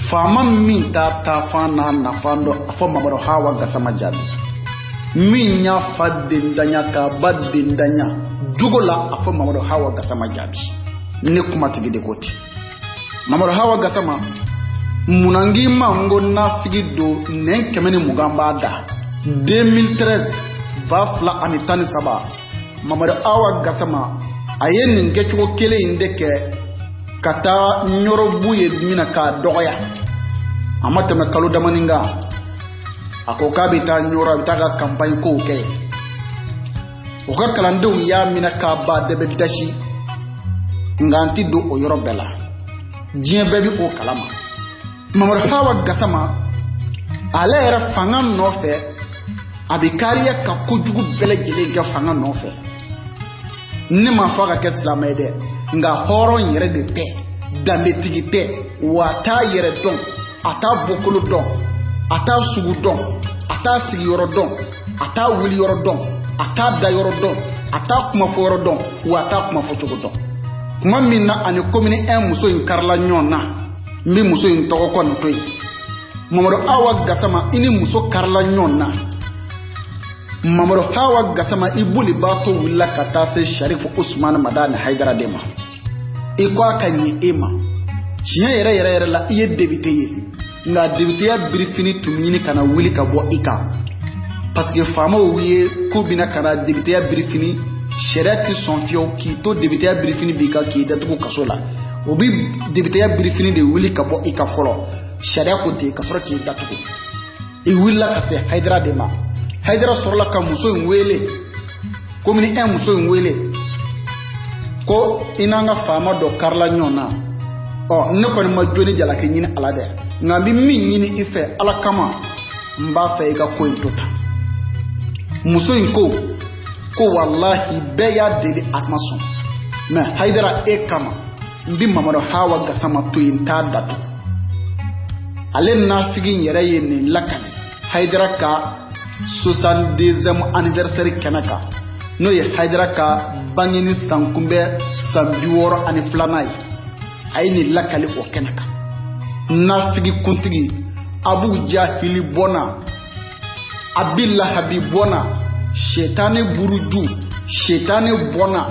fama min ta fana na fando afo Mamadou Hawa Gassama jabi min ya fadindanya ka badindanya dugola afo Mamadou Hawa Gassama jabi ne kuma tigi de koti Mamadou Hawa Gassama munangi mango na figido nen kemeni mugamba da 2013 bafla anitani saba Mamadou Hawa Gassama ayen ngecho kele indeke kata nyorobu ye mina ka doya amata me kalu damaninga ako kabita nyora bitaka campagne ko ke o ka kalandu ya mina ka ba de bedashi nganti do o yorobela jien bebi o kalama Mamadou Hawa Gassama ala era fangan no fe abikariya ka kujugu bele gele ga fangan no fe ne ma faga ke islamede nga horon yere de te dambe tigite wata yere don ata bokolo don ata sugu don ata sigi yoro don ata wuli yoro don ata da yoro don ata kuma fo yoro don wata kuma fo chugo don kuma minna ani komini en muso in karla nyonna mbi muso in togo kon toy Mamadou Hawa Gassama ini muso karla nyonna Mamadou Hawa Gassama ibuli bato willa kata se Sherif Ousmane Madani Aidara dema ikwa kanyi ema chinya yere la iye debite ye nga debite ya brifini tumini kana wili ka bo ika parce que fama wiye ko bina kana debite ya brifini sherati sonfio ki to debite ya brifini bika ki datuko kasola obi debite ya brifini de wili ka bo ika folo sharia ko te kasoro ki datuko e willa ka se Aidara dema Aidara sorla ka muso nwele ko mini en muso nwele ko inanga fama do karla nyona o ne ko ma joni jala ke nyini ala de ngambi min nyini ife ala kama mba fe ga ko intota muso inko ko wallahi be ya deli atmason me Aidara e kama mbi Mamadou Hawa Gassama to inta datu alen na figin yere yene lakani Aidara ka 70e anniversaire kenaka no ye Aidara ka bangini sankumbe sambiworo ani flanai ayini lakali o kenaka nafigi kuntigi Abu Jahili bona Abilla Habibona shetane buruju shetane bona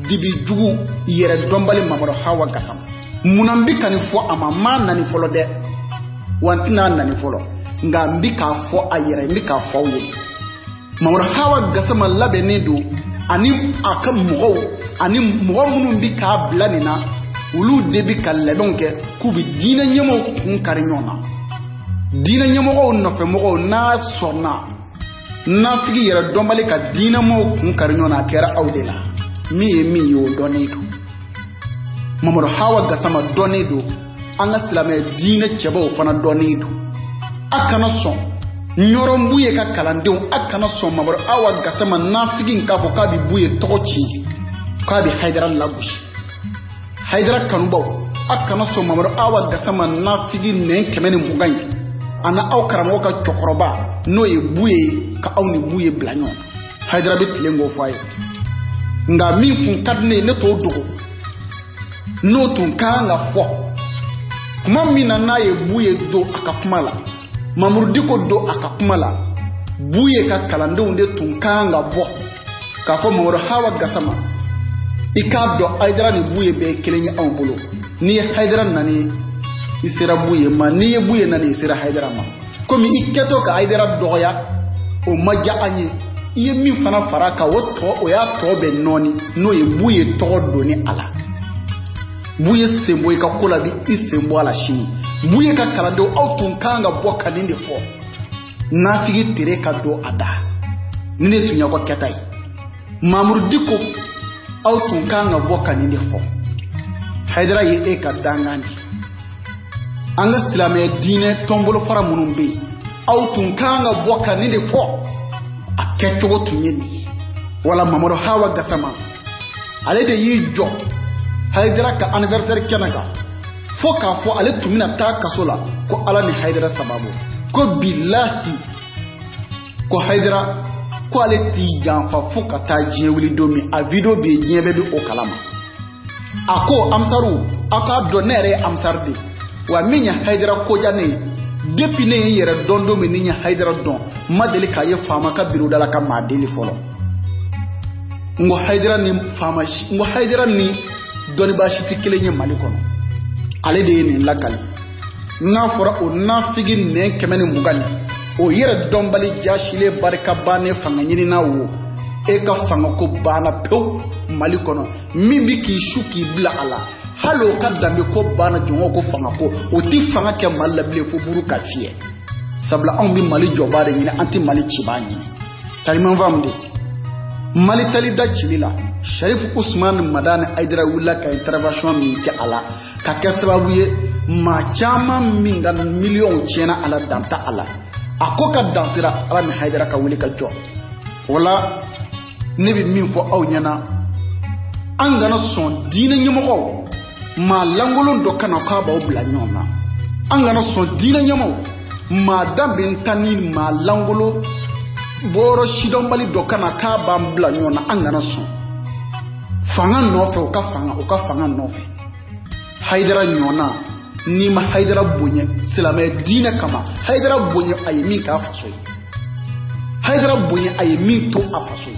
dibi jugu yere dombali Mamadou Hawa Gassama munambi kani fo amama nani folo de wantina nani folo nga mbika fo ayere mbika fo ye Mamadou Hawa Gassama labene do ani akam mugo ani mugo munun bi ka blanina ulu debi kalle donke kubi dina nyamo kun karinyona dina nyamo no fe mo na sonna na figi yera dombali ka dina mo kun karinyona kera awdela mi yo donedo mamaro hawa gasama donedo anga silame dina chebo fana donedo akana son nyoron buye ka kalandew akana son mamaro awa gasama na figi nkafo ka bi buye tochi ka bi haidara labush haidara kanubaw akana son mamaro awa gasama na figi ne kemeni mugai ana aw karamo ka chokoroba no e buye ka awni buye blanyon haidara bi tilengo faye nga min kun kadne ne to dogo no tun kanga fo kuma mina na ye buye do akakumala mamurdiko do akakumala buye ka kalande unde tun kanga bo ka fo mo hawa gasama ikado aidara ni buye be kelenya awbulo ni haidara nani isira buye ma ni buye nani isira haidara ma komi iketo ka aidara doya o maja anye iye min fana faraka woto o ya tobe noni no ye buye todo ni ala buye sembo ka kula bi isembo ala shi buye ka kalando autun kanga boka ninde fo na figi tere ka do ada nine tunya ko ketai mamurdiko autun kanga boka ninde fo haidara ye e ka dangani anga silame dine tombolo fara munumbe autun kanga boka ninde fo aketcho tunyeni wala mamaro hawa gasama ale de yi jo haidara ka anniversaire kenaga foka fo ale tumina ta kasola ko ala ni haidara sababu ko billahi ko haidara ko ale ti janfa foka ta jewili domi a video be jebe bi o kalama ako amsaru aka donere amsarde wa minya haidara ko jane depuis ne yere dondo mi ninya haidara don madeli ka ye fama ka biro dala ka madeli folo ngo haidara ni fama ngo haidara ni doni bashi tikilenye malikono ale de ni lakali na fora o na figi ne kemeni mugani o yere dombali jashile barka bane fanga nyini na wo e ka fanga ko bana pew malikono mimi ki shuki bla ala halo ka dambe ko bana jongo ko fanga ko o ti fanga ke malable fo buru ka fie sabla on bi mali jobare ni anti mali chibani taliman vamde mali talida chilila Sharif Usman Madani Aidara wula ka intervention mi ke ala ka ke sababu ye ma chama minga million chena ala danta ala akoka dansira ala mi Haidara ka wuli ka jo wala ne bi min fo aw nyana an gana son dina nyamo ma langolon do kana ka ba obla nyoma an gana son dina nyamo ma dambin tanin ma langolo boro shidon bali do kana ka ba mbla nyona an gana son fanga nofe o ka fanga nofe haidara nyona ni ma haidara bonye silame dina kama haidara bonye ayemi ka fasoy haidara bonye ayemi to afasoy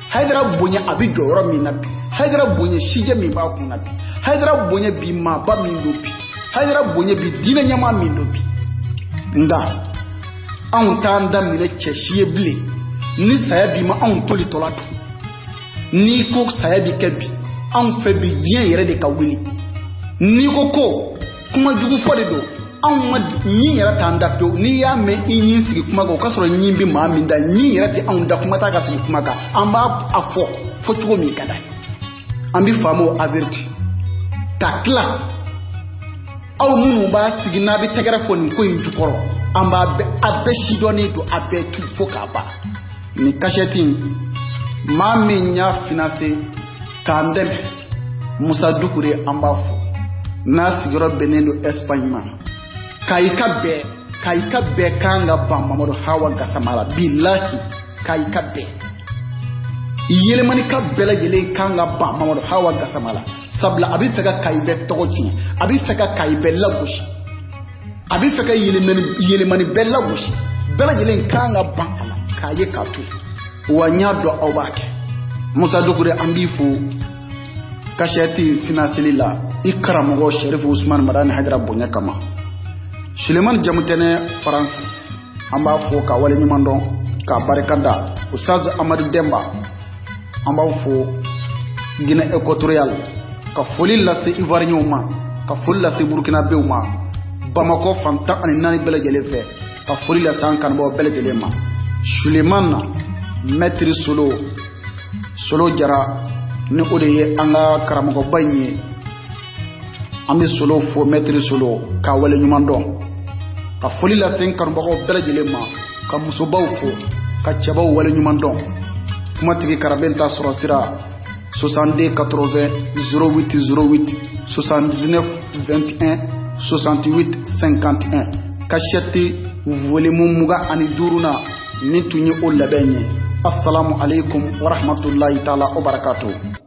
haidara bonye abi joro mi nabi haidara bonye shije mi ba ku nabi haidara bonye bi ma ba mi ndopi haidara bonye bi dina nyama mi ndopi nda an ta nda mi ne cheshiye ble ni saya bi ma an toli tolatu ni ko saya bi kebi an fe bi bien yere de ka wili ni ko kuma jugu fode do an ma nyi yere ta nda to ni ya me inyi sigi kuma ko kasoro nyi bi ma mi nda nyi yere ti an da kuma ta ka sigi kuma ka an ba afo fo tugo mi kada an bi famo averti takla aw munu ba sigi na bi tegara fo ni ko inju koro an ba abe shidoni do abe tu fo ka ba ni kashetin ma min ya finance kandem Musa Dukure ambafo na sigoro benendo Espagne ma kaika be kanga ba Mamadou Hawa Gasamala billahi kaika be yele mani ka bela yele kanga ba Mamadou Hawa Gasamala sabla abi feka kaibe tokochi abi feka kaibe lagushi abi feka yele mani bella gushi bela yele kanga ba ala kaye katu wanyado awake Musa Dukure ambifu kashati finasilila ikramo Sharif Usman Madani Haidara bonya kama Suleiman Jamutene France amba foka wale nyimando ka barekanda Ustaz Amadou Demba amba fo Guinée Équatoriale ka foli la se Ivoirien ma ka foli lase Burkina bew ma Bamako fantan ani naani bɛɛ lajɛlen fɛ ka foli lase an kanubagaw bɛɛ lajɛlen ma Sulemana Maître Solo Jara ni o de ye an ka karamɔgɔba in ye an bɛ Solo fo Maître Solo k'a wale ɲuman dɔn ka foli lase n kanubagaw bɛɛ lajɛlen ma ka musobaw fo ka cɛbaw wale ɲuman dɔn kumatigi Karabe ta sɔrɔ sira 62 80 08 08 79 21 68 51 cachette volume 25 na ni tun ye o labɛn ye assalamu alaikum wa rahmatullahi taala wa barakatuh